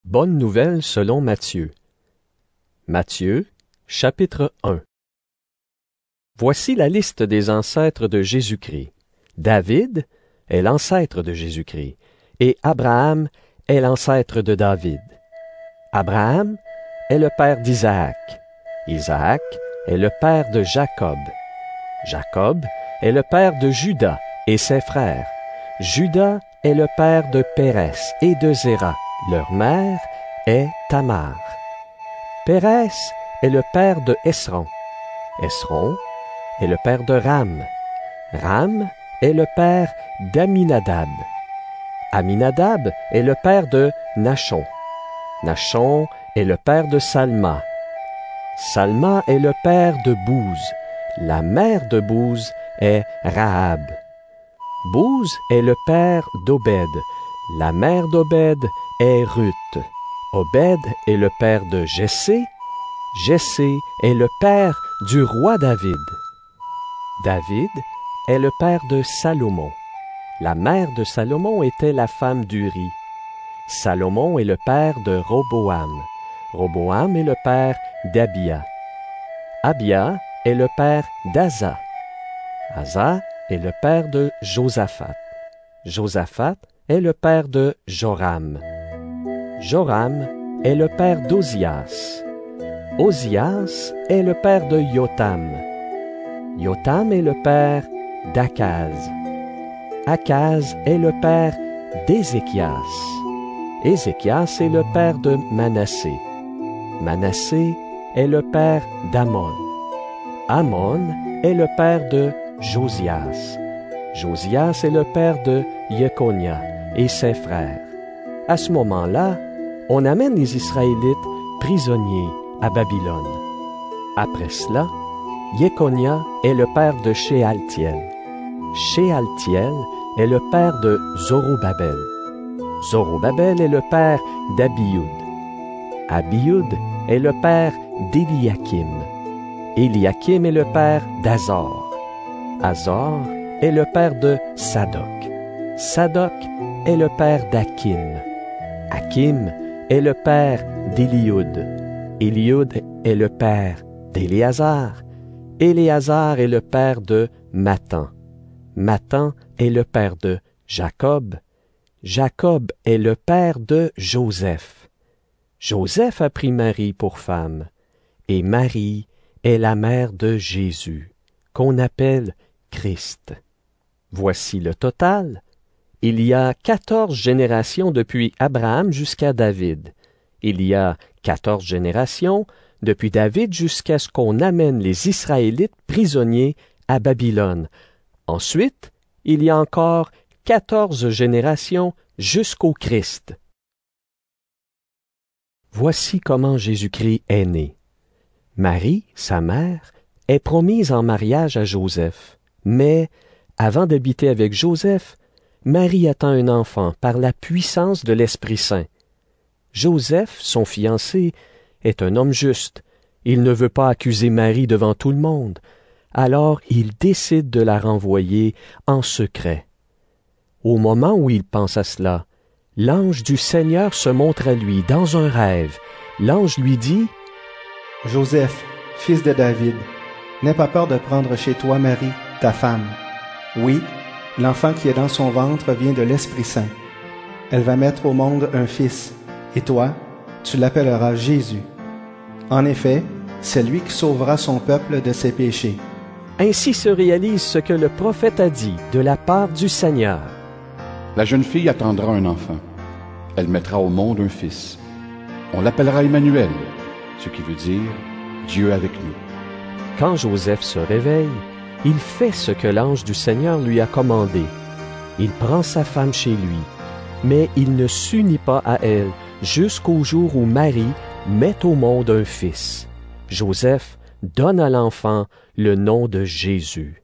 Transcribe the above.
Bonne nouvelle selon Matthieu. Matthieu, chapitre 1. Voici la liste des ancêtres de Jésus-Christ. David est l'ancêtre de Jésus-Christ, et Abraham est l'ancêtre de David. Abraham est le père d'Isaac. Isaac est le père de Jacob. Jacob est le père de Juda et ses frères. Juda est le père de Pérès et de Zéra. Leur mère est Tamar. Pérès est le père de Esron. Esron est le père de Ram. Ram est le père d'Aminadab. Aminadab est le père de Nachon. Nachon est le père de Salma. Salma est le père de Bouz. La mère de Bouz est Rahab. Bouz est le père d'Obed. La mère d'Obed est Ruth. Obed est le père de Jessé. Jessé est le père du roi David. David est le père de Salomon. La mère de Salomon était la femme d'Uri. Salomon est le père de Roboam. Roboam est le père d'Abia. Abia est le père d'Asa. Asa est le père de Josaphat. Josaphat est le père de Joram. Joram est le père d'Ozias. Ozias est le père de Yotam. Yotam est le père d'Akaz. Akaz est le père d'Ézéchias. Ézéchias est le père de Manassé. Manassé est le père d'Amon. Amon est le père de Josias. Josias est le père de Jeconia et ses frères. À ce moment-là, on amène les Israélites prisonniers à Babylone. Après cela, Jeconia est le père de Shealtiel. Shealtiel est le père de Zorobabel. Zorobabel est le père d'Abioud. Abioud est le père d'Éliakim. Éliakim est le père d'Azor. Azor est le père de Sadoc. Sadoc est le père d'Akim. Akim est le père d'Éliud. Éliud est le père d'Éléazar. Éléazar est le père de Mathan. Mathan est le père de Jacob. Jacob est le père de Joseph. Joseph a pris Marie pour femme, et Marie est la mère de Jésus, qu'on appelle Christ. Voici le total. Il y a 14 générations depuis Abraham jusqu'à David. Il y a 14 générations depuis David jusqu'à ce qu'on amène les Israélites prisonniers à Babylone. Ensuite, il y a encore 14 générations jusqu'au Christ. Voici comment Jésus-Christ est né. Marie, sa mère, est promise en mariage à Joseph. Mais, avant d'habiter avec Joseph, Marie attend un enfant par la puissance de l'Esprit Saint. Joseph, son fiancé, est un homme juste. Il ne veut pas accuser Marie devant tout le monde. Alors il décide de la renvoyer en secret. Au moment où il pense à cela, l'ange du Seigneur se montre à lui dans un rêve. L'ange lui dit: « Joseph, fils de David, n'aie pas peur de prendre chez toi Marie, ta femme. Oui, l'enfant qui est dans son ventre vient de l'Esprit Saint. Elle va mettre au monde un fils, et toi, tu l'appelleras Jésus. En effet, c'est lui qui sauvera son peuple de ses péchés. » Ainsi se réalise ce que le prophète a dit de la part du Seigneur. La jeune fille attendra un enfant. Elle mettra au monde un fils. On l'appellera Emmanuel, ce qui veut dire Dieu avec nous. Quand Joseph se réveille, il fait ce que l'ange du Seigneur lui a commandé. Il prend sa femme chez lui, mais il ne s'unit pas à elle jusqu'au jour où Marie met au monde un fils. Joseph donne à l'enfant le nom de Jésus.